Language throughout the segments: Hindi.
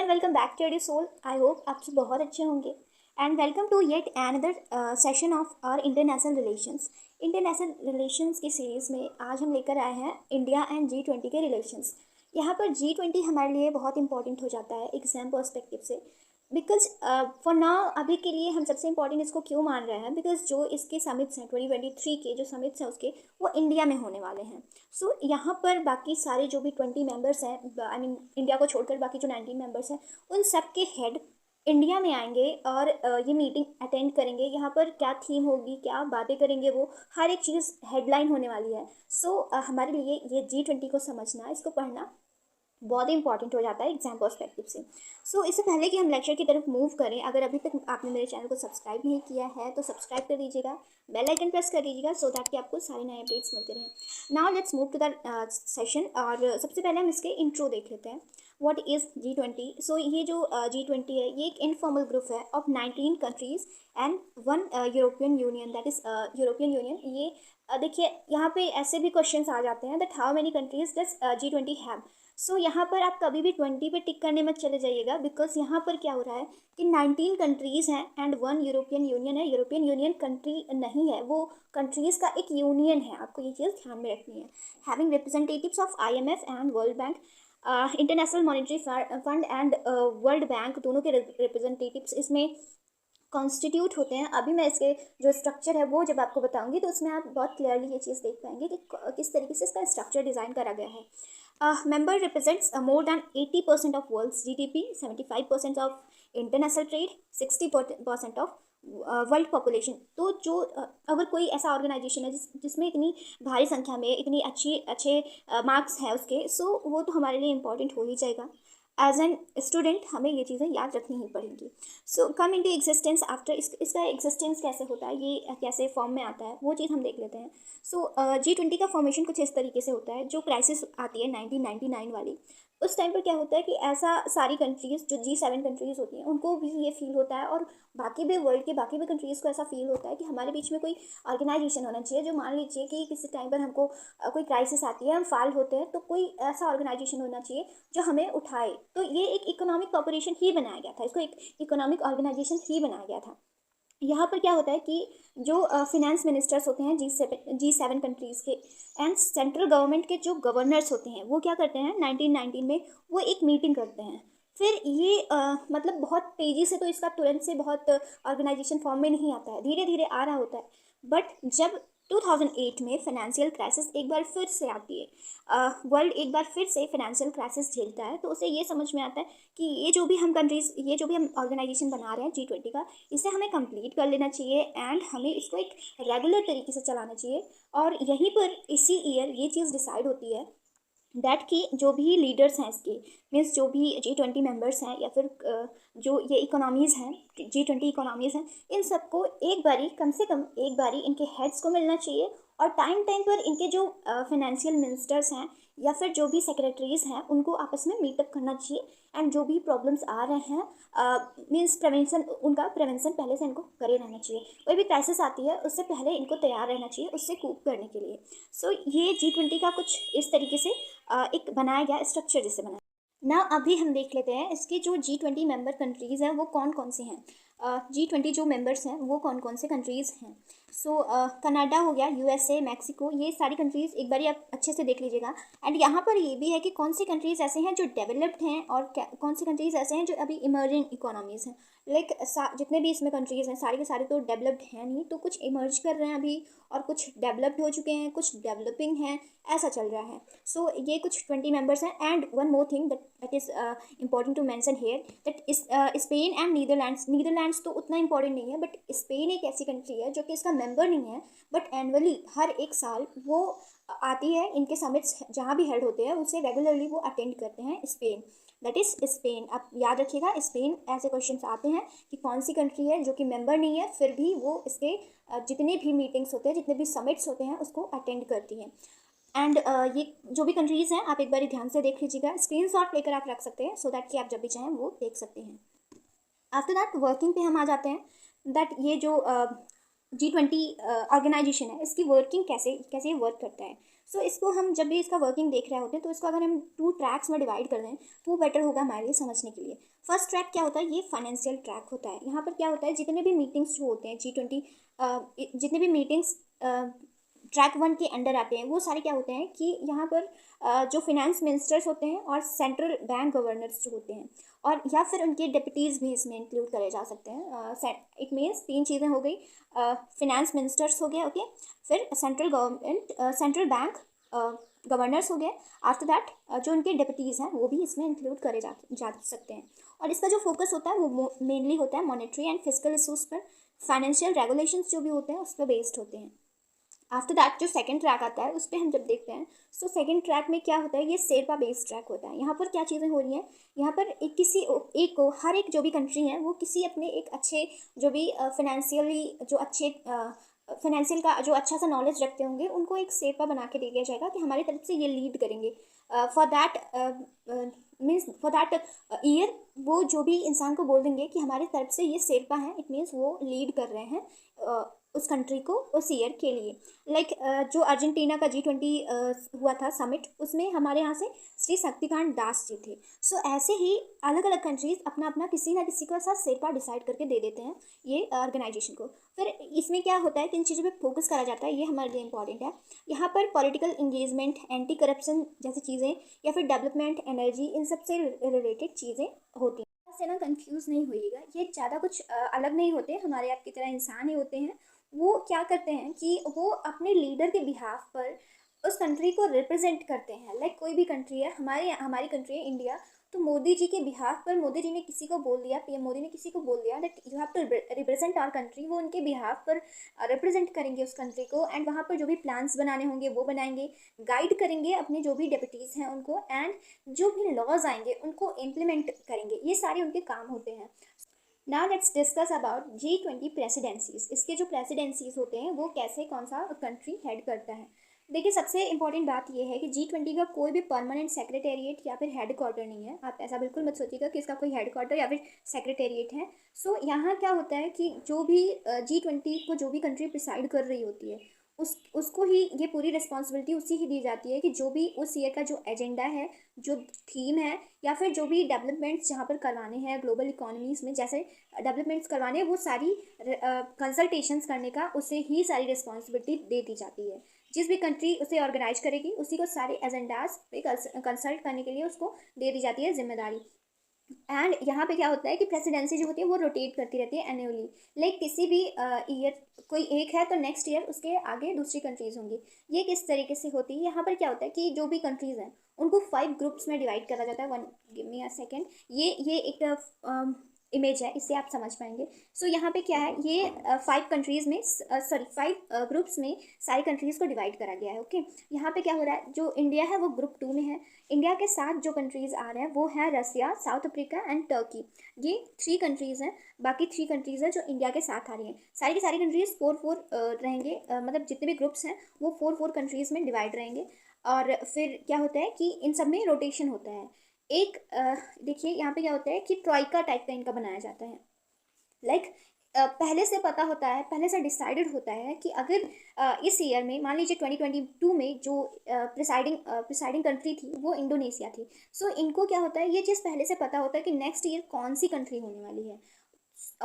एंड वेलकम बैक टू एडी सोल। आई होप आप सब बहुत अच्छे होंगे and welcome to yet another session of our international relations. International relations की सीरीज़ में आज हम लेकर आए हैं इंडिया एंड G20 के रिलेशंस। यहाँ पर G20 हमारे लिए बहुत इंपॉर्टेंट हो जाता है एग्जाम पर्सपेक्टिव से, बिकॉज फॉर नाउ अभी के लिए हम सबसे इम्पॉर्टेंट इसको क्यों मान रहे हैं, बिकॉज जो इसके समिट्स हैं 2023 के जो समिट्स हैं उसके वो इंडिया में होने वाले हैं। सो यहाँ पर बाकी सारे जो भी 20 मेंबर्स हैं, आई मीन इंडिया को छोड़कर बाकी जो 19 मेंबर्स हैं, उन सब के हेड इंडिया में आएंगे और ये मीटिंग अटेंड करेंगे। यहाँ पर क्या थीम होगी, क्या बातें करेंगे, वो हर एक चीज़ हेडलाइन होने वाली है। सो हमारे लिए ये G20 को समझना, इसको पढ़ना बहुत ही इंपॉर्टेंट हो जाता है एग्जाम पर्सपेक्टिव से। सो इससे पहले कि हम लेक्चर की तरफ मूव करें, अगर अभी तक आपने मेरे चैनल को सब्सक्राइब नहीं किया है तो सब्सक्राइब कर दीजिएगा, बेल आइकन प्रेस कर दीजिएगा सो दैट कि आपको सारे नए अपडेट्स मिलते रहें। Now let's move to the session. और सबसे पहले हम इसके इंट्रो देख लेते हैं। What is G20? सो ये जो G20 है ये एक इनफॉर्मल ग्रुप है of 19 countries and one European union, that is European union. ये देखिए यहाँ पे ऐसे भी क्वेश्चंस आ जाते हैं that how many countries does G20 have. So यहाँ पर आप कभी भी 20 पे टिक करने मत चले जाइएगा, बिकॉज यहाँ पर क्या हो रहा है कि 19 कंट्रीज़ हैं एंड वन यूरोपियन यूनियन है। यूरोपियन यूनियन कंट्री नहीं है, वो कंट्रीज़ का एक यूनियन है, आपको ये चीज़ ध्यान में रखनी है। Having representatives of IMF and world bank, international monetary fund and world bank, दोनों के रिप्रेजेंटेटिव्स इसमें कॉन्स्टिट्यूट होते हैं। अभी मैं इसके जो स्ट्रक्चर है वो जब आपको बताऊंगी तो उसमें आप बहुत क्लियरली ये चीज़ देख पाएंगे कि किस तरीके से इसका स्ट्रक्चर डिज़ाइन करा गया है। member represents more than 80% of world's GDP, 75% of international trade, 60% of world population. तो जो अगर कोई ऐसा ऑर्गेनाइजेशन है जिसमें इतनी भारी संख्या में इतनी अच्छे मार्क्स हैं उसके, सो वो तो हमारे लिए इम्पॉर्टेंट हो ही जाएगा। एज एन स्टूडेंट हमें ये चीज़ें याद रखनी ही पड़ेंगी। सो कम इन टू एग्जिस्टेंस आफ्टर, इसका एग्जिस्टेंस कैसे होता है, ये कैसे फॉर्म में आता है, वो चीज़ हम देख लेते हैं। सो G20 का फॉर्मेशन कुछ इस तरीके से होता है। जो क्राइसिस आती है 1999 वाली, उस टाइम पर क्या होता है कि ऐसा सारी कंट्रीज़ जो G7 कंट्रीज़ होती हैं उनको भी ये फील होता है और बाकी भी वर्ल्ड के बाकी भी कंट्रीज़ को ऐसा फील होता है कि हमारे बीच में कोई ऑर्गेनाइजेशन होना चाहिए जो, मान लीजिए कि किसी टाइम पर हमको कोई क्राइसिस आती है, हम फाल होते हैं, तो कोई ऐसा ऑर्गेनाइजेशन होना चाहिए जो हमें उठाए। तो ये एक इकोनॉमिक कॉर्पोरेशन ही बनाया गया था, इसको एक इकोनॉमिक ऑर्गेनाइजेशन ही बनाया गया था। यहाँ पर क्या होता है कि जो फिनेंस मिनिस्टर्स होते हैं G7 कंट्रीज़ के एंड सेंट्रल गवर्नमेंट के जो गवर्नर्स होते हैं वो क्या करते हैं 1919 में वो एक मीटिंग करते हैं। फिर ये मतलब बहुत तेज़ी से, तो इसका तुरंत से बहुत ऑर्गेनाइजेशन फॉर्म में नहीं आता है, धीरे धीरे आ रहा होता है। बट जब 2008 में फाइनेंशियल क्राइसिस एक बार फिर से आती है, वर्ल्ड एक बार फिर से फाइनेंशियल क्राइसिस झेलता है, तो उसे ये समझ में आता है कि ये जो भी हम कंट्रीज़, ये जो भी हम ऑर्गेनाइजेशन बना रहे हैं G20 का, इसे हमें कंप्लीट कर लेना चाहिए एंड हमें इसको एक रेगुलर तरीके से चलाना चाहिए। और यहीं पर इसी ईयर ये चीज़ डिसाइड होती है दैट कि जो भी लीडर्स हैं इसके, मीन्स जो भी G20 मेंबर्स हैं या फिर जो ये इकोनॉमीज़ हैं, G20 इकोनॉमीज़ हैं, इन सबको एक बारी, कम से कम एक बारी इनके हेड्स को मिलना चाहिए और टाइम टाइम पर इनके जो फाइनेंशियल मिनिस्टर्स हैं या फिर जो भी सेक्रेटरीज़ हैं उनको आपस में मीटअप करना चाहिए एंड जो भी प्रॉब्लम्स आ रहे हैं मीन्स प्रिवेंशन, उनका प्रिवेंशन पहले से इनको करे रहना चाहिए। कोई भी क्राइसिस आती है उससे पहले इनको तैयार रहना चाहिए उससे कूप करने के लिए। सो ये G20 का कुछ इस तरीके से एक बनाया गया स्ट्रक्चर जिसे बनाया ना। अभी हम देख लेते हैं इसके जो G20 मेंबर कंट्रीज़ हैं वो कौन कौन से हैं। G20 जो मेंबर्स हैं वो कौन कौन से कंट्रीज़ हैं। सो कनाडा हो गया, USA, मैक्सिको, ये सारी कंट्रीज़ एक बार आप अच्छे से देख लीजिएगा। एंड यहाँ पर ये भी है कि कौन सी कंट्रीज़ ऐसे हैं जो डेवलप्ड हैं और कौन सी कंट्रीज़ ऐसे हैं जो अभी इमर्जिंग इकोनॉमीज़ हैं। लाइक जितने भी इसमें कंट्रीज़ हैं सारे के सारे तो डेवलप्ड हैं नहीं, तो कुछ इमर्ज कर रहे हैं अभी और कुछ डेवलप्ड हो चुके हैं, कुछ डेवलपिंग हैं, ऐसा चल रहा है। सो ये कुछ 20 मेंबर्स हैं। And one more thing that is important to mention here that is Spain and Netherlands तो उतना इंपॉर्टेंट नहीं है, बट स्पेन एक ऐसी कंट्री है जो कि इसका मेंबर नहीं है, बट एनुअली हर एक साल वो आती है, इनके समिट्स जहाँ भी हेड होते हैं उसे रेगुलरली वो अटेंड करते हैं। स्पेन, दैट इज़ स्पेन, आप याद रखिएगा स्पेन। ऐसे क्वेश्चंस आते हैं कि कौन सी कंट्री है जो कि मेंबर नहीं है फिर भी वो इसके जितने भी मीटिंग्स होते हैं, जितने भी समिट्स होते हैं उसको अटेंड करती हैं। एंड ये जो भी कंट्रीज़ हैं आप एक बार ध्यान से देख लीजिएगा, स्क्रीनशॉट लेकर आप रख सकते हैं सो दैट कि आप जब भी चाहें वो देख सकते हैं। आफ्टर दैट वर्किंग पे हम आ जाते हैं। दैट ये जो G20 ऑर्गेनाइजेशन है, इसकी वर्किंग कैसे कैसे ये वर्क करता है। सो इसको हम जब भी इसका वर्किंग देख रहे होते हैं तो इसको अगर हम 2 ट्रैक्स में डिवाइड कर दें तो वो बेटर होगा हमारे लिए समझने के लिए। फर्स्ट ट्रैक क्या होता है, ये फाइनेंशियल ट्रैक होता है। यहाँ पर क्या होता है, जितने भी मीटिंग्स जो होते हैं G20, जितने भी मीटिंग्स ट्रैक 1 के अंडर आते हैं, वो सारे क्या होते हैं कि यहाँ पर जो फिनेंस मिनिस्टर्स होते हैं और सेंट्रल बैंक गवर्नर्स जो होते हैं, और या फिर उनके डिप्टीज़ भी इसमें इंक्लूड करे जा सकते हैं। इट मीन्स 3 चीज़ें हो गई, फिनेंस मिनिस्टर्स हो गए, ओके, फिर सेंट्रल बैंक गवर्नर्स हो गए। आफ्टर दैट जो उनके डिप्टीज़ हैं वो भी इसमें इंक्लूड करे जा सकते हैं। और इसका जो फोकस होता है वो मेनली होता है मॉनेटरी एंड फिजिकल इशूज़ पर, फाइनेंशियल रेगुलेशंस जो भी होते हैं उस पर बेस्ड होते हैं। आफ्टर दैट जो सेकंड ट्रैक आता है उस पर हम जब देखते हैं, सो सेकंड ट्रैक में क्या होता है, ये शेरपा बेस्ड ट्रैक होता है। यहाँ पर क्या चीज़ें हो रही हैं, यहाँ पर एक को हर एक जो भी कंट्री है वो किसी अपने एक अच्छे जो भी फाइनेंशियली जो अच्छे फाइनेंशियल का जो अच्छा सा नॉलेज रखते होंगे उनको एक शेरपा बना के दे दिया जाएगा कि हमारी तरफ से ये लीड करेंगे for that for that year. वो जो भी इंसान को बोल देंगे कि हमारी तरफ से ये शेरपा है, इट मीन्स वो लीड कर रहे हैं उस कंट्री को उस ईयर के लिए। लाइक जो अर्जेंटीना का G20 हुआ था समिट, उसमें हमारे यहाँ से श्री शक्तिकांत दास जी थे। सो ऐसे ही अलग अलग कंट्रीज अपना अपना किसी ना किसी का साथ शेरपा डिसाइड करके दे देते हैं ये ऑर्गेनाइजेशन को। फिर इसमें क्या होता है कि इन चीज़ों पे फोकस करा जाता है, ये हमारे लिए इंपॉर्टेंट है। यहाँ पर पॉलिटिकल इंगेजमेंट, एंटी करप्शन जैसी चीज़ें, या फिर डेवलपमेंट, एनर्जी, इन सब से रिलेटेड चीज़ें होती हैं। से ना कंफ्यूज नहीं होइएगा, ये ज़्यादा कुछ अलग नहीं होते, हमारे आपकी तरह इंसान ही होते हैं। वो क्या करते हैं कि वो अपने लीडर के बिहाफ पर उस कंट्री को रिप्रेजेंट करते हैं। लाइक कोई भी कंट्री है, हमारी कंट्री है इंडिया, तो मोदी जी के बिहाफ पर मोदी जी ने किसी को बोल दिया, पीएम मोदी ने किसी को बोल दिया that you have to represent our country, वो उनके बिहाफ पर रिप्रेजेंट करेंगे उस कंट्री को, एंड वहाँ पर जो भी प्लान्स बनाने होंगे वो बनाएंगे, गाइड करेंगे अपने जो भी डेप्यूटीज़ हैं उनको, एंड जो भी लॉज आएंगे उनको इम्प्लीमेंट करेंगे। ये सारे उनके काम होते हैं। Now let's discuss about G20 presidencies. इसके जो प्रेसिडेंसीज होते हैं वो कैसे कौन सा कंट्री हेड करता है। देखिए सबसे इंपॉर्टेंट बात ये है कि G20 का कोई भी परमानेंट सेक्रेटेरिएट या फिर हेड क्वार्टर नहीं है। आप ऐसा बिल्कुल मत सोचिएगा कि इसका कोई हेड क्वार्टर या फिर सेक्रेटेरिएट है। सो यहाँ क्या होता है कि जो भी G20 को जो भी कंट्री प्रिसाइड कर रही होती है उसको ही ये पूरी रिस्पॉन्सिबिलिटी उसी ही दी जाती है कि जो भी उस ईयर का जो एजेंडा है, जो थीम है, या फिर जो भी डेवलपमेंट्स जहाँ पर करवाने हैं ग्लोबल इकोनॉमीज़ में, जैसे डेवलपमेंट्स करवाने हैं, वो सारी कंसल्टेशंस करने का उसे ही सारी रिस्पॉन्सिबिलिटी दे दी जाती है। जिस भी कंट्री उसे ऑर्गेनाइज करेगी उसी को सारे एजेंडाज पे कंसल्ट करने के लिए उसको दे दी जाती है जिम्मेदारी। एंड यहाँ पे क्या होता है कि प्रेसिडेंसी जो होती है वो रोटेट करती रहती है एनुअली। लाइक किसी भी ईयर कोई एक है तो नेक्स्ट ईयर उसके आगे दूसरी कंट्रीज होंगी। ये किस तरीके से होती है, यहाँ पर क्या होता है कि जो भी कंट्रीज हैं उनको 5 ग्रुप्स में डिवाइड करा जाता है। One give me a second, ये एक इमेज है, इससे आप समझ पाएंगे। सो यहाँ पे क्या है, ये 5 कंट्रीज में सॉरी 5 ग्रुप्स में सारी कंट्रीज को डिवाइड करा गया है। ओके, यहाँ पे क्या हो रहा है, जो इंडिया है वो ग्रुप 2 में है। इंडिया के साथ जो कंट्रीज आ रहे हैं वो है रसिया, साउथ अफ्रीका एंड टर्की। ये 3 कंट्रीज हैं, बाकी 3 कंट्रीज हैं जो इंडिया के साथ आ रही हैं। सारी की सारी कंट्रीज 4-4 रहेंगे, मतलब जितने भी ग्रुप्स हैं वो 4-4 कंट्रीज में डिवाइड रहेंगे। और फिर क्या होता है कि इन सब में रोटेशन होता है। एक देखिए यहाँ पे क्या होता है कि ट्रॉइका टाइप का इनका बनाया जाता है। लाइक पहले से पता होता है, पहले से डिसाइडेड होता है कि अगर इस ईयर में मान लीजिए 2022 में जो प्रिसाइडिंग कंट्री थी वो इंडोनेशिया थी। सो इनको क्या होता है, ये चीज़ पहले से पता होता है कि नेक्स्ट ईयर कौन सी कंट्री होने वाली है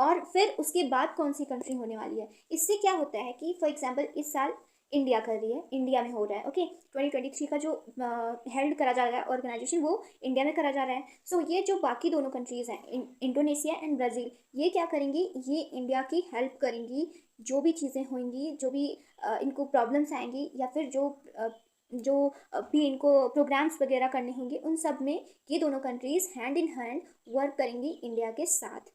और फिर उसके बाद कौन सी कंट्री होने वाली है। इससे क्या होता है कि फॉर एग्जांपल इस साल इंडिया कर रही है, इंडिया में हो रहा है, ओके, 2023 का जो हेल्ड करा जा रहा है ऑर्गेनाइजेशन वो इंडिया में करा जा रहा है। सो ये जो बाकी दोनों कंट्रीज़ हैं इंडोनेशिया एंड ब्राज़ील, ये क्या करेंगी, ये इंडिया की हेल्प करेंगी। जो भी चीज़ें होंगी, जो भी इनको प्रॉब्लम्स आएंगी, या फिर जो भी इनको प्रोग्राम्स वगैरह करने होंगे, उन सब में ये दोनों countries hand in hand work करेंगी इंडिया के साथ।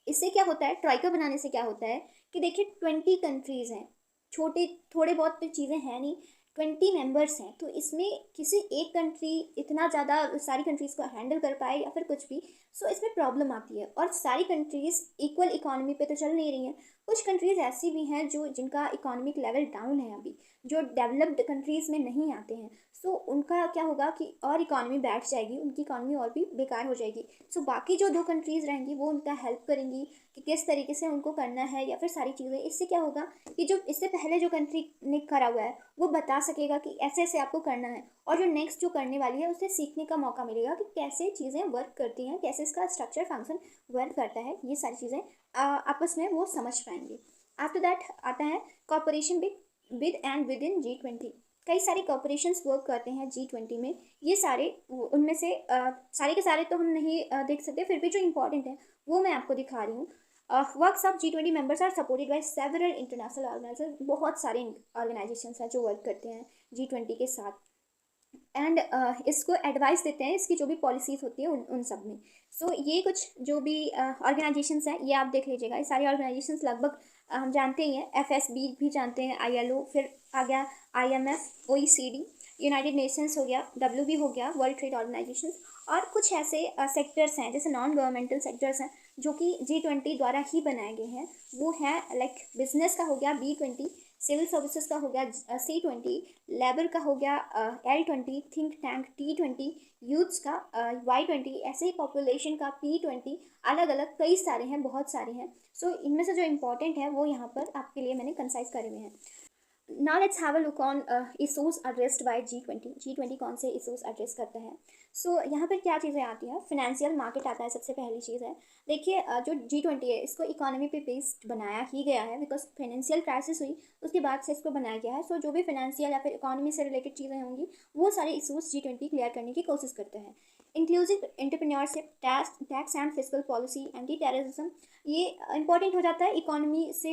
इससे क्या होता है, ट्राइका बनाने से क्या होता है कि देखिए 20 कंट्रीज़ हैं, छोटे थोड़े बहुत तो चीज़ें हैं नहीं, 20 मेंबर्स हैं, तो इसमें किसी एक कंट्री इतना ज़्यादा सारी कंट्रीज़ को हैंडल कर पाए या फिर कुछ भी, सो इसमें प्रॉब्लम आती है और सारी कंट्रीज़ इक्वल इकोनॉमी पे तो चल नहीं रही हैं। कुछ कंट्रीज़ ऐसी भी हैं जो जिनका इकोनॉमिक लेवल डाउन है अभी, जो डेवलप्ड कंट्रीज़ में नहीं आते हैं। सो उनका क्या होगा कि और इकोनॉमी बैठ जाएगी, उनकी इकोनॉमी और भी बेकार हो जाएगी। सो बाकी जो 2 कंट्रीज़ रहेंगी वो उनका हेल्प करेंगी कि किस तरीके से उनको करना है या फिर सारी चीज़ें। इससे क्या होगा कि जो इससे पहले जो कंट्री ने करा हुआ है वो बता सकेगा कि ऐसे-ऐसे आपको करना है, और जो नेक्स्ट जो करने वाली है उसे सीखने का मौका मिलेगा कि कैसे चीज़ें वर्क करती हैं, कैसे इसका स्ट्रक्चर फंक्शन वर्क करता है। ये सारी चीज़ें आपस में वो समझ पाएँगे। आफ्टर दैट आता है corporation with and with in G20। कई सारे कॉर्पोरेशंस वर्क करते हैं G20 में। ये सारे उनमें से सारे के सारे तो हम नहीं देख सकते, फिर भी जो इम्पोर्टेंट है वो मैं आपको दिखा रही हूँ। Works of G20 members are supported by several international organisation. बहुत सारे ऑर्गेनाइजेशंस हैं जो वर्क करते हैं G20 के साथ, एंड इसको एडवाइस देते हैं, इसकी जो भी पॉलिसीज़ होती है उन सब में। सो ये कुछ जो भी ऑर्गेनाइजेशंस हैं ये आप देख लीजिएगा। ये सारी ऑर्गेनाइजेशंस लगभग हम जानते ही हैं। FSB भी जानते हैं, ILO, फिर आ गया IMF, OECD, यूनाइटेड नेशंस हो गया, WB हो गया, वर्ल्ड ट्रेड ऑर्गेनाइजेशन, और कुछ ऐसे सेक्टर्स हैं जैसे नॉन गवर्नमेंटल सेक्टर्स हैं जो कि G20 द्वारा ही बनाए गए हैं। वो हैं लाइक बिजनेस का हो गया B20, सिविल सर्विसेज का हो गया C20, लेबर का हो गया L20, think tank T20, youths का Y20, ऐसे ही पॉपुलेशन का P20। अलग अलग कई सारे हैं, बहुत सारे हैं। सो इनमें से जो इम्पोर्टेंट है वो यहाँ पर आपके लिए मैंने कंसाइज करे हुए हैं। Now let's have a look on issues addressed by G20 कौन से इशूज़ एड्रेस करता है। सो यहाँ पर क्या चीज़ें आती हैं, फिनेंशियल मार्केट आता है, सबसे पहली चीज़ है। देखिए जो G20 है इसको इकोनॉमी पे बेस्ड बनाया ही गया है, बिकॉज फाइनेंशियल क्राइसिस हुई उसके बाद से इसको बनाया गया है। सो जो भी फाइनेंशियल या फिर इकोनॉमी से रिलेटेड चीज़ें होंगी वो सारे इशूज़ G20 क्लियर करने की कोशिश करते हैं। Inclusive entrepreneurship, tax and fiscal policy, anti terrorism, ये इंपॉर्टेंट हो जाता है, इकोनॉमी से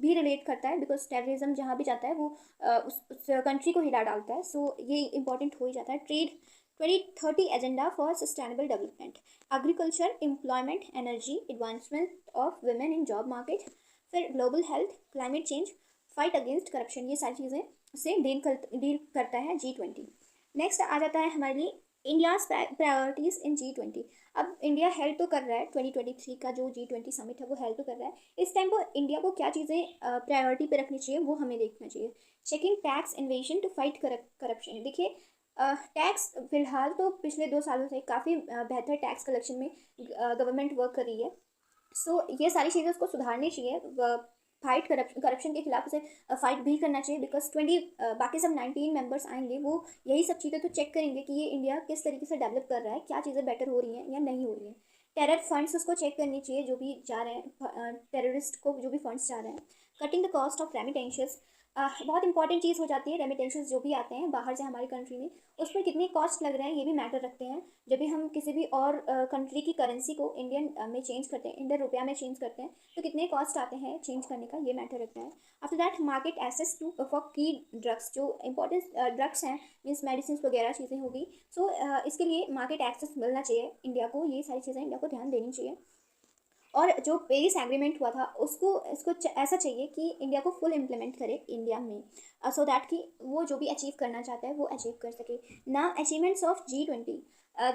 भी रिलेट करता है, बिकॉज टेररिज्म जहाँ भी जाता है वो उस कंट्री को हिला डालता है। सो ये इंपॉर्टेंट हो ही जाता है। Trade 2030 agenda for sustainable development, agriculture, employment, energy, advancement of women in job market, फिर global health, climate change, fight against corruption, ये सारी चीज़ें से डील करता है G20। नेक्स्ट आ जाता है हमारे लिए इंडियाज़ प्रायोरिटीज़ इन G20। अब इंडिया हेल्प तो कर रहा है, 2023 का जो G20 समिट है वो हेल्प तो कर रहा है। इस टाइम पर इंडिया को क्या चीज़ें प्रायोरिटी पे रखनी चाहिए वो हमें देखना चाहिए। Checking tax evasion to fight corruption. देखिए टैक्स फिलहाल तो पिछले 2 सालों से काफ़ी बेहतर टैक्स कलेक्शन में गवर्नमेंट वर्क कर रही है। सो ये सारी चीज़ें उसको सुधारनी चाहिए। फाइट करप्शन के खिलाफ उसे फाइट भी करना चाहिए, बिकॉज 20 बाकी सब 19 मेंबर्स आएंगे, वो यही सब चीज़ें तो चेक करेंगे कि ये इंडिया किस तरीके से डेवलप कर रहा है, क्या चीज़ें बेटर हो रही हैं या नहीं हो रही हैं। टेरर फंड्स उसको चेक करनी चाहिए जो भी जा रहे हैं, टेररिस्ट को जो भी फंड्स जा रहे हैं। कटिंग द कॉस्ट ऑफ रेमिटेंशियस, बहुत इंपॉर्टेंट चीज़ हो जाती है। रेमिटेंशंस जो भी आते हैं बाहर से हमारी कंट्री में, उस पर कितने कॉस्ट लग रहे हैं ये भी मैटर रखते हैं। जब भी हम किसी भी और कंट्री की करेंसी को इंडियन में चेंज करते हैं, इंडियन रुपया में चेंज करते हैं, तो कितने कॉस्ट आते हैं चेंज करने का, ये मैटर रखता है। After that market access to for key drugs, जो इंपॉर्टेंट ड्रग्स हैं मीन्स मेडिसिन वगैरह चीज़ें होगी। सो इसके लिए मार्केट एक्सेस मिलना चाहिए इंडिया को, ये सारी चीज़ें इंडिया को ध्यान देनी चाहिए। और जो पेरिस एग्रीमेंट हुआ था उसको इसको ऐसा चाहिए कि इंडिया को फुल इम्प्लीमेंट करे इंडिया में, सो दैट कि वो जो भी अचीव करना चाहता है वो अचीव कर सके। ना अचीवमेंट्स ऑफ G20,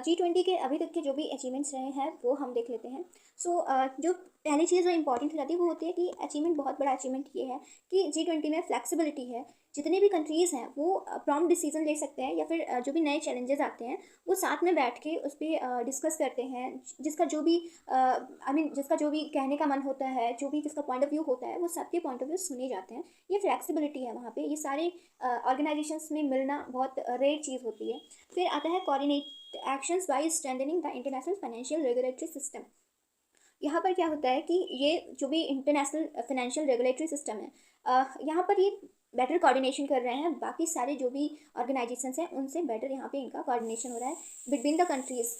G20 के अभी तक के जो भी अचीवमेंट्स रहे हैं वो हम देख लेते हैं। सो जो पहली चीज़ जो इंपॉर्टेंट हो जाती है वो होती है कि अचीवमेंट, बहुत बड़ा अचीवमेंट ये है कि G20 में फ्लेक्सिबिलिटी है। जितने भी कंट्रीज़ हैं वो प्रॉम्प्ट डिसीजन ले सकते हैं, या फिर जो भी नए चैलेंजेस आते हैं वो साथ में बैठ के उस पर डिस्कस करते हैं। जिसका जो भी जिसका जो भी कहने का मन होता है, जो भी जिसका पॉइंट ऑफ व्यू होता है, वो सबके पॉइंट ऑफ व्यू सुने जाते हैं। ये फ्लेक्सिबिलिटी है वहाँ पे, ये सारे ऑर्गेनाइजेशंस में मिलना बहुत रेयर चीज़ होती है। फिर आता है coordinate actions by strengthening the international financial regulatory system. यहाँ पर क्या होता है कि ये जो भी इंटरनेशनल फाइनेंशियल रेगुलेटरी सिस्टम है, यहाँ पर ये बेटर कोऑर्डिनेशन कर रहे हैं, बाकी सारे जो भी ऑर्गेनाइजेशंस हैं उनसे बेटर यहाँ पे इनका कोऑर्डिनेशन हो रहा है बिटवीन द कंट्रीज़।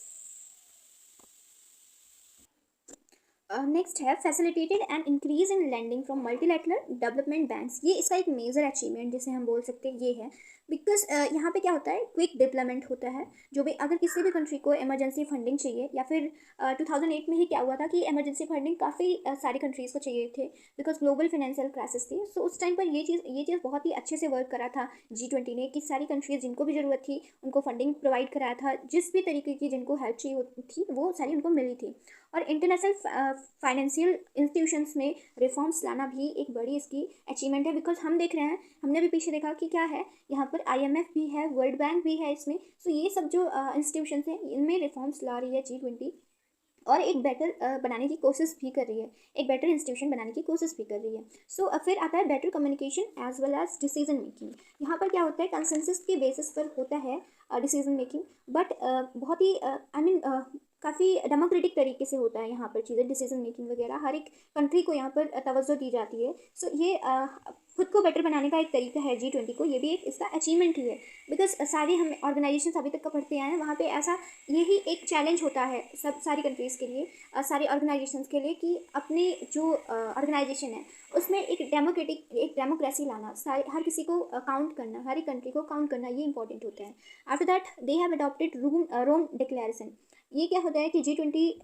नेक्स्ट है facilitated and increase in lending from multilateral development banks. ये इसका एक मेजर अचीवमेंट जिसे हम बोल सकते हैं ये है, बिकॉज यहाँ पे क्या होता है, क्विक डिप्लॉयमेंट होता है। जो भी अगर किसी भी कंट्री को इमरजेंसी फंडिंग चाहिए, या फिर 2008 में ही क्या हुआ था कि इमरजेंसी फंडिंग काफ़ी सारी कंट्रीज़ को चाहिए थे, बिकॉज ग्लोबल फाइनेंशियल क्राइसिस थी। सो उस टाइम पर ये चीज़ बहुत ही अच्छे से वर्क करा था G20 ने, कि सारी कंट्रीज़ जिनको भी ज़रूरत थी उनको फंडिंग प्रोवाइड कराया था, जिस भी तरीके की जिनको हेल्प चाहिए थी वो सारी उनको मिली थी। और इंटरनेशनल फाइनेंशियल इंस्टीट्यूशंस में रिफॉर्म्स लाना भी एक बड़ी इसकी अचीवमेंट है, बिकॉज हम देख रहे हैं, हमने भी पीछे देखा कि क्या है, यहाँ पर IMF भी है, वर्ल्ड बैंक भी है इसमें। सो ये सब जो इंस्टीट्यूशंस हैं इनमें रिफॉर्म्स ला रही है G20, और एक बेटर बनाने की कोशिश भी कर रही है, एक बेटर इंस्टीट्यूशन बनाने की कोशिश भी कर रही है। सो फिर आता है better communication as well as decision making. यहाँ पर क्या होता है, कंसेंसस के बेसिस पर होता है डिसीजन मेकिंग, बट बहुत ही आई मीन काफ़ी डेमोक्रेटिक तरीके से होता है यहाँ पर चीज़ें, डिसीजन मेकिंग वगैरह हर एक कंट्री को यहाँ पर तवज्जो दी जाती है। सो ये खुद को बेटर बनाने का एक तरीका है G20 को, ये भी एक इसका अचीवमेंट ही है, बिकॉज सारी हम ऑर्गेनाइजेशन अभी तक का पढ़ते आए हैं, वहाँ पे ऐसा यही एक चैलेंज होता है सब सारी कंट्रीज़ के लिए, सारी ऑर्गेनाइजेशंस के लिए, कि अपने जो ऑर्गेनाइजेशन है उसमें एक डेमोक्रेसी लाना, सारे हर किसी को काउंट करना, हर एक कंट्री को काउंट करना, ये इंपॉर्टेंट होता है। After that they have adopted Rome declaration. ये क्या होता है कि G20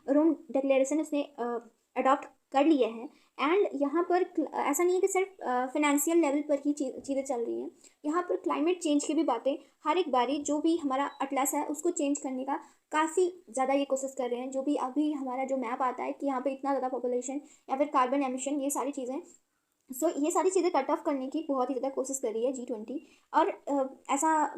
रोम डिक्लेरेशन उसने अडॉप्ट कर लिया है। एंड यहाँ पर ऐसा नहीं है कि सिर्फ फाइनेंशियल लेवल पर ही चीज़ें चल रही हैं, यहाँ पर क्लाइमेट चेंज की भी बातें हर एक बारी जो भी हमारा अटलस है उसको चेंज करने का काफ़ी ज़्यादा ये कोशिश कर रहे हैं। जो भी अभी हमारा जो मैप आता है कि यहाँ पे इतना ज़्यादा पॉपुलेशन या फिर कार्बन एमिशन, ये सारी चीज़ें, सो ये सारी चीज़ें कट ऑफ करने की बहुत ही ज़्यादा कोशिश कर रही है G20। और ऐसा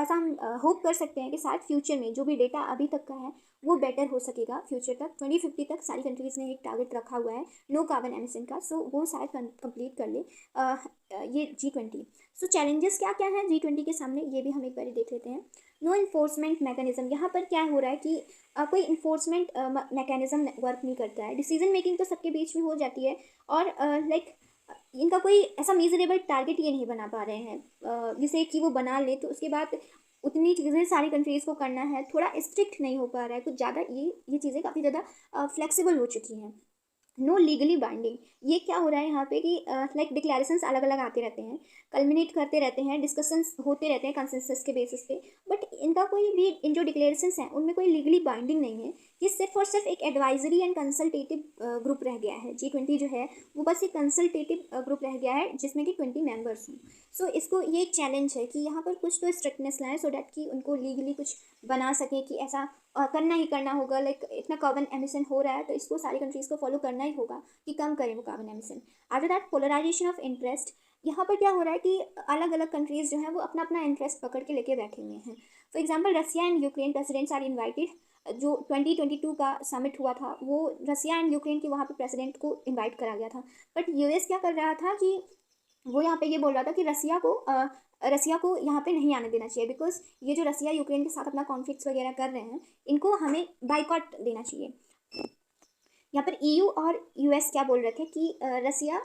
हम होप कर सकते हैं कि शायद फ्यूचर में जो भी डेटा अभी तक का है वो बेटर हो सकेगा फ्यूचर तक। 2050 तक सारी कंट्रीज़ ने एक टारगेट रखा हुआ है नो कार्बन एमिशन का, सो वो शायद कंप्लीट कर ले ये G20। सो चैलेंजेस क्या क्या हैं G20 के सामने, ये भी हम एक बार देख लेते हैं। No enforcement mechanism. यहाँ पर क्या हो रहा है कि कोई इन्फोर्समेंट मैकेनिज्म वर्क नहीं करता है। डिसीजन मेकिंग तो सबके बीच में हो जाती है, और लाइक इनका कोई ऐसा मेजरेबल टारगेट ये नहीं बना पा रहे हैं, जिसे कि वो बना ले तो उसके बाद उतनी चीज़ें सारी कंट्रीज़ को करना है, थोड़ा स्ट्रिक्ट नहीं हो पा रहा है कुछ ज़्यादा, ये चीज़ें काफ़ी ज़्यादा फ्लेक्सिबल हो चुकी हैं। No legally binding. ये क्या हो रहा है यहाँ पे कि लाइक डिक्लेरेशंस अलग अलग आते रहते हैं, कल्मिनेट करते रहते हैं, डिस्कशंस होते रहते हैं कंसेंसस के बेसिस पे, बट इनका कोई भी इन जो डिक्लेरेशंस हैं उनमें कोई लीगली बाइंडिंग नहीं है। ये सिर्फ और सिर्फ एक एडवाइजरी एंड कंसल्टेटिव ग्रुप रह गया है। G20 जो है वो बस एक कंसल्टेटिव ग्रुप रह गया है जिसमें कि 20 मेंबर्स हों। सो इसको ये एक चैलेंज है कि यहाँ पर कुछ तो स्ट्रिक्टनेस लाएं, सो डैट कि उनको लीगली कुछ बना सकें कि ऐसा करना ही करना होगा। लाइक इतना कार्बन एमिशन हो रहा है तो इसको सारी कंट्रीज़ को फॉलो करना ही होगा कि कम करें वो carbon emission. After that polarisation of interest. यहाँ पर क्या हो रहा है कि अलग अलग कंट्रीज़ जो है वो अपना अपना इंटरेस्ट पकड़ के लेके बैठे हुए हैं। For example Russia and Ukraine presidents are invited. जो 2022 का समिट हुआ था वो रसिया एंड यूक्रेन के वहाँ पे प्रेसिडेंट को इनवाइट करा गया था, बट US क्या कर रहा था कि वो यहाँ पे ये बोल रहा था कि रसिया को यहाँ पे नहीं आने देना चाहिए, बिकॉज ये जो रसिया यूक्रेन के साथ अपना कॉन्फ्लिक्ट्स वगैरह कर रहे हैं इनको हमें बाइकॉट देना चाहिए। यहाँ पर EU और US क्या बोल रहे थे कि रसिया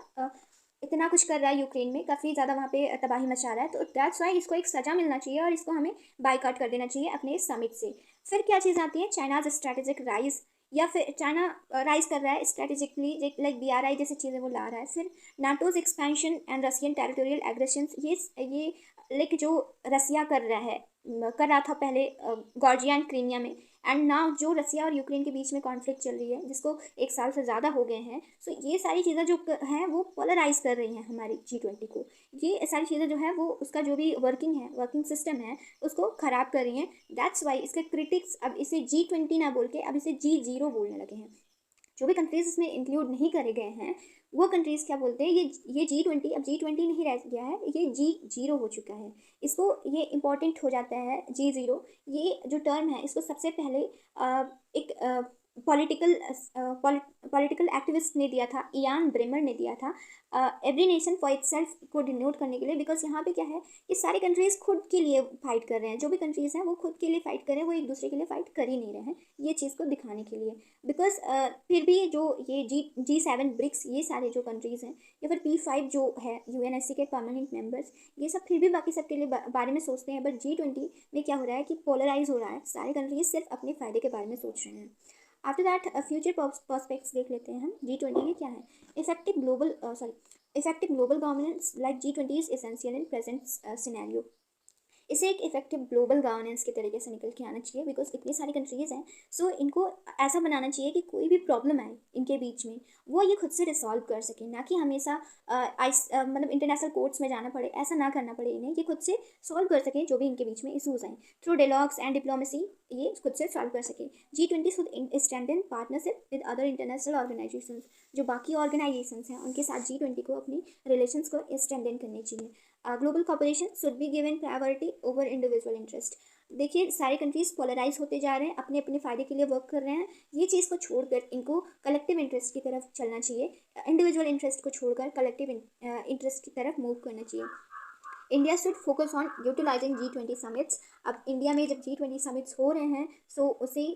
इतना कुछ कर रहा है यूक्रेन में, काफ़ी ज़्यादा वहाँ पे तबाही मचा रहा है, तो दैट्स वाई इसको एक सज़ा मिलना चाहिए और इसको हमें बाइकआउट कर देना चाहिए अपने समिट से। फिर क्या चीज़ आती है, चाइनाज स्ट्रैटेजिक राइज, या फिर चाइना राइज कर रहा है स्ट्रेटेजिकली, लाइक BRI जैसी चीज़ें वो ला रहा है। फिर नाटोज expansion and Russian territorial aggression. ये लाइक जो रसिया कर रहा था पहले जॉर्जिया एंड क्रीमिया में, एंड नाउ जो रसिया और यूक्रेन के बीच में कॉन्फ्लिक्ट चल रही है जिसको 1 साल से ज़्यादा हो गए हैं। सो ये सारी चीज़ें जो हैं वो पोलराइज कर रही हैं हमारी G20 को। ये सारी चीज़ें जो है वो उसका जो भी वर्किंग सिस्टम है उसको ख़राब कर रही हैं। दैट्स वाई इसके क्रिटिक्स अब इसे G20 ना बोल के अब इसे G0 बोलने लगे हैं। जो भी कंट्रीज़ इसमें इंक्लूड नहीं करे गए हैं वो कंट्रीज़ क्या बोलते हैं, ये G20 अब G20 नहीं रह गया है, ये G0 हो चुका है। इसको ये इम्पॉर्टेंट हो जाता है G0। ये जो टर्म है इसको सबसे पहले एक पॉलिटिकल एक्टिविस्ट ने दिया था, इयान ब्रेमर ने दिया था, एवरी नेशन फॉर इटसेल्फ को डिनोट करने के लिए। बिकॉज यहाँ पे क्या है कि सारी कंट्रीज़ खुद के लिए फाइट कर रहे हैं, जो भी कंट्रीज़ हैं वो खुद के लिए फाइट कर रहे हैं, वो एक दूसरे के लिए फाइट कर ही नहीं रहे हैं, ये चीज़ को दिखाने के लिए। बिकॉज फिर भी जो ये G7 ब्रिक्स, ये सारे जो कंट्रीज़ हैं, या फिर P5 जो है UNSC के परमानेंट मेंबर्स, ये सब फिर भी बाकी सबके लिए बारे में सोचते हैं। बट G20 में क्या हो रहा है कि पोलराइज हो रहा है, सारे कंट्रीज सिर्फ अपने फ़ायदे के बारे में सोच रहे हैं। आफ्टर दैट फ्यूचर पर्सपेक्ट्स देख लेते हैं हम G20 के क्या है। Effective global governance like G20 is essential in present scenario. इसे एक इफेक्टिव ग्लोबल गवर्नेंस के तरीके से निकल के आना चाहिए, बिकॉज इतनी सारी कंट्रीज़ हैं। सो इनको ऐसा बनाना चाहिए कि कोई भी प्रॉब्लम आए इनके बीच में वो ये खुद से रिसॉल्व कर सकें, ना कि हमेशा मतलब इंटरनेशनल कोर्ट्स में जाना पड़े, ऐसा ना करना पड़े इन्हें, ये खुद से सॉल्व कर सकें जो भी इनके बीच में इशूज़ आए थ्रू डायलॉग्स एंड डिप्लोमेसी, ये खुद से सॉल्व कर सकें। G20 should strengthen partnership with other international organisations, जो बाकी ऑर्गेनाइजेशंस हैं उनके साथ G20 को अपनी रिलेशंस को स्ट्रेंथन करनी चाहिए। Global cooperation should be given priority over individual interest. देखिए सारी कंट्रीज पोलराइज होते जा रहे हैं, अपने अपने फ़ायदे के लिए वर्क कर रहे हैं। ये चीज़ को छोड़कर इनको कलेक्टिव इंटरेस्ट की तरफ चलना चाहिए, इंडिविजुअल इंटरेस्ट को छोड़कर कलेक्टिव इंटरेस्ट की तरफ मूव करना चाहिए। India should focus on utilising G20 summits. अब इंडिया में जब G20 समिट्स हो रहे हैं सो उसे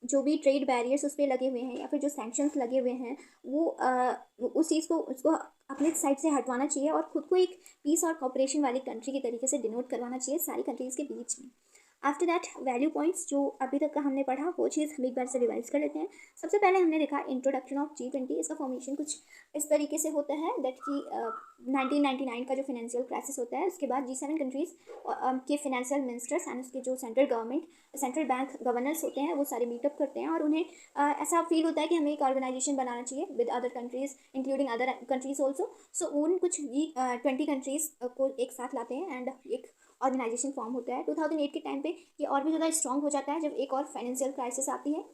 जो भी ट्रेड बैरियर्स उस पर लगे हुए हैं या फिर जो सैंक्शंस लगे हुए हैं वो उस चीज़ को उसको अपने साइड से हटवाना चाहिए और ख़ुद को एक पीस और कॉपरेशन वाली कंट्री के तरीके से डिनोट करवाना चाहिए सारी कंट्रीज़ के बीच में। आफ्टर दैट वैल्यू पॉइंट्स जो अभी तक का हमने पढ़ा वो चीज़ हम एक बार से रिवाइज कर लेते हैं। सबसे पहले हमने देखा इंट्रोडक्शन ऑफ G20। इसका फॉर्मेशन कुछ इस तरीके से होता है दैट कि 1999 का जो फाइनेंशियल क्राइसिस होता है उसके बाद G7 कंट्रीज़ के फाइनेंशियल मिनिस्टर्स एंड उसके जो सेंट्रल बैंक गवर्नर्स होते हैं वो सारे मीटअप करते हैं और उन्हें ऐसा फील होता है कि हमें एक ऑर्गेनाइजेशन बनाना चाहिए with other countries including other countries also. So उन कुछ G20 कंट्रीज़ को एक साथ लाते हैं एंड एक ऑर्गेनाइजेशन फॉर्म होता है। 2008 के टाइम पे ये और भी ज़्यादा स्ट्रॉन्ग हो जाता है जब एक और फाइनेंशियल क्राइसिस आती है।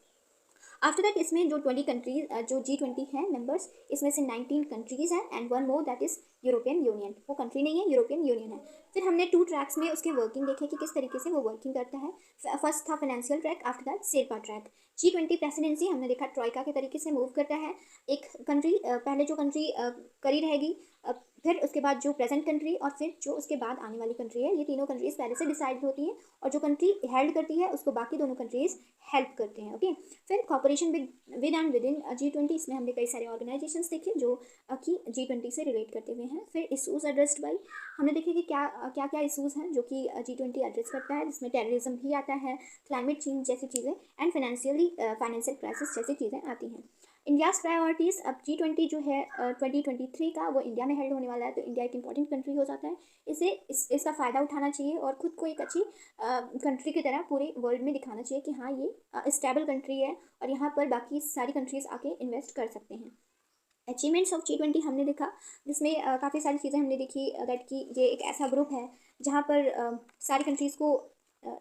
आफ्टर दैट इसमें जो 20 कंट्रीज जो G20 हैं मेंबर्स, इसमें से 19 कंट्रीज़ हैं and one more that is European union. वो कंट्री नहीं है, यूरोपियन यूनियन है। फिर हमने 2 ट्रैक्स में उसके वर्किंग देखे कि किस तरीके से वो वर्किंग करता है। फर्स्ट था financial track, after that Sherpa track. G20 presidency हमने देखा ट्रॉयका के तरीके से मूव करता है। एक कंट्री पहले जो कंट्री करी रहेगी, फिर उसके बाद जो प्रेजेंट कंट्री और फिर जो उसके बाद आने वाली कंट्री है, ये तीनों कंट्रीज़ पहले से डिसाइड होती हैं और जो कंट्री हेल्ड करती है उसको बाकी दोनों कंट्रीज़ हेल्प करते हैं। ओके, फिर cooperation with and with in G20। इसमें हमने कई सारे ऑर्गेनाइजेशंस देखे जो कि G20 से रिलेट करते हुए हैं। फिर इशूज़ एड्रेस्ड बाई, हमने देखे कि क्या क्या इशूज़ हैं जो कि G20 एड्रेस करता है, जिसमें टेररिज्म भी आता है, क्लाइमेट चेंज जैसी चीज़ें एंड फाइनेंशियल क्राइसिस जैसी चीज़ें आती हैं। इंडियाज़ प्रायोरिटीज़, अब G20 जो है 2023 का वो इंडिया में हेल्ड होने वाला है, तो इंडिया एक इंपॉर्टेंट कंट्री हो जाता है। इसका फ़ायदा उठाना चाहिए और ख़ुद को एक अच्छी कंट्री की तरह पूरे वर्ल्ड में दिखाना चाहिए कि हाँ ये स्टेबल कंट्री है और यहाँ पर बाकी सारी कंट्रीज़ आके इन्वेस्ट कर सकते हैं। अचीवमेंट्स ऑफ G20 हमने देखा, जिसमें काफ़ी सारी चीज़ें हमने देखी दैट कि ये एक ऐसा ग्रुप है जहाँ पर सारी कंट्रीज़ को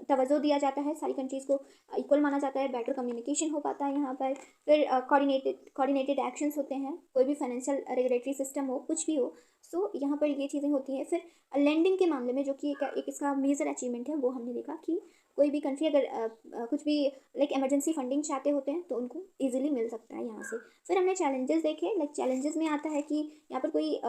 तवज्जो दिया जाता है, सारी कंट्रीज़ को इक्वल माना जाता है, बेटर कम्युनिकेशन हो पाता है यहाँ पर। फिर कोऑर्डिनेटेड एक्शंस होते हैं, कोई भी फाइनेंशियल रेगुलेटरी सिस्टम हो, कुछ भी हो, सो यहाँ पर ये चीज़ें होती हैं। फिर लैंडिंग के मामले में जो कि एक इसका मेजर अचीवमेंट है वो हमने देखा कि कोई भी कंट्री अगर कुछ भी लाइक इमरजेंसी फंडिंग चाहते होते हैं तो उनको ईजिली मिल सकता है यहाँ से। फिर हमने चैलेंजेस देखे, लाइक चैलेंजेस में आता है कि यहाँ पर कोई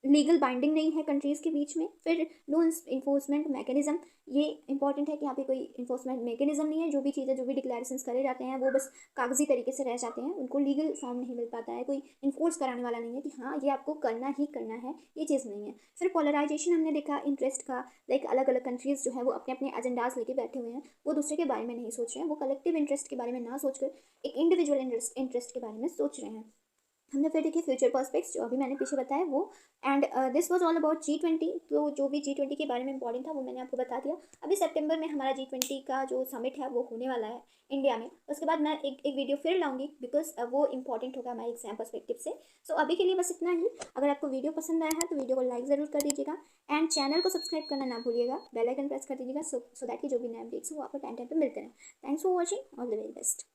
लीगल बाइंडिंग नहीं है कंट्रीज़ के बीच में। फिर नो इन्फोर्समेंट मैकेनिज्म, ये इंपॉर्टेंट है कि यहाँ पे कोई इन्फोर्समेंट मैकेनिज्म नहीं है। जो भी चीज़ें जो भी डिक्लेरेशंस करे जाते हैं वो बस कागजी तरीके से रह जाते हैं, उनको लीगल फॉर्म नहीं मिल पाता है, कोई इन्फोर्स कराने वाला नहीं है कि हाँ ये आपको करना ही करना है, ये चीज़ नहीं है। फिर पोलराइजेशन हमने देखा इंटरेस्ट का, लाइक अलग अलग कंट्रीज़ जो है वो अपने अपने एजेंडाज लेके बैठे हुए हैं, वो दूसरे के बारे में नहीं सोच रहे हैं, वो कलेक्टिव इंटरेस्ट के बारे में ना सोचकर एक इंडिविजुअल इंटरेस्ट के बारे में सोच रहे हैं। हमने फिर देखिए फ्यूचर पर्सपेक्ट्स जो अभी मैंने पीछे बताया वो, and this was all about G20। तो जो भी G20 के बारे में इंपॉर्टेंट था वो मैंने आपको बता दिया। अभी सितंबर में हमारा G20 का जो समिट है वो होने वाला है इंडिया में, उसके बाद मैं एक वीडियो फिर लाऊंगी बिकॉज वो इंपॉर्टेंट होगा हमारे एग्जाम पर्सपेक्टिव से। सो अभी के लिए बस इतना ही। अगर आपको वीडियो पसंद आया है तो वीडियो को लाइक ज़रूर कर दीजिएगा एंड चैनल को सब्सक्राइब करना ना भूलिएगा, बेल आइकन प्रेस कर दीजिएगा सो दैट कि जो भी नए अपडेट्स हो वो आपको टाइम टाइम पर मिलते हैं। Thanks for watching, all the very best.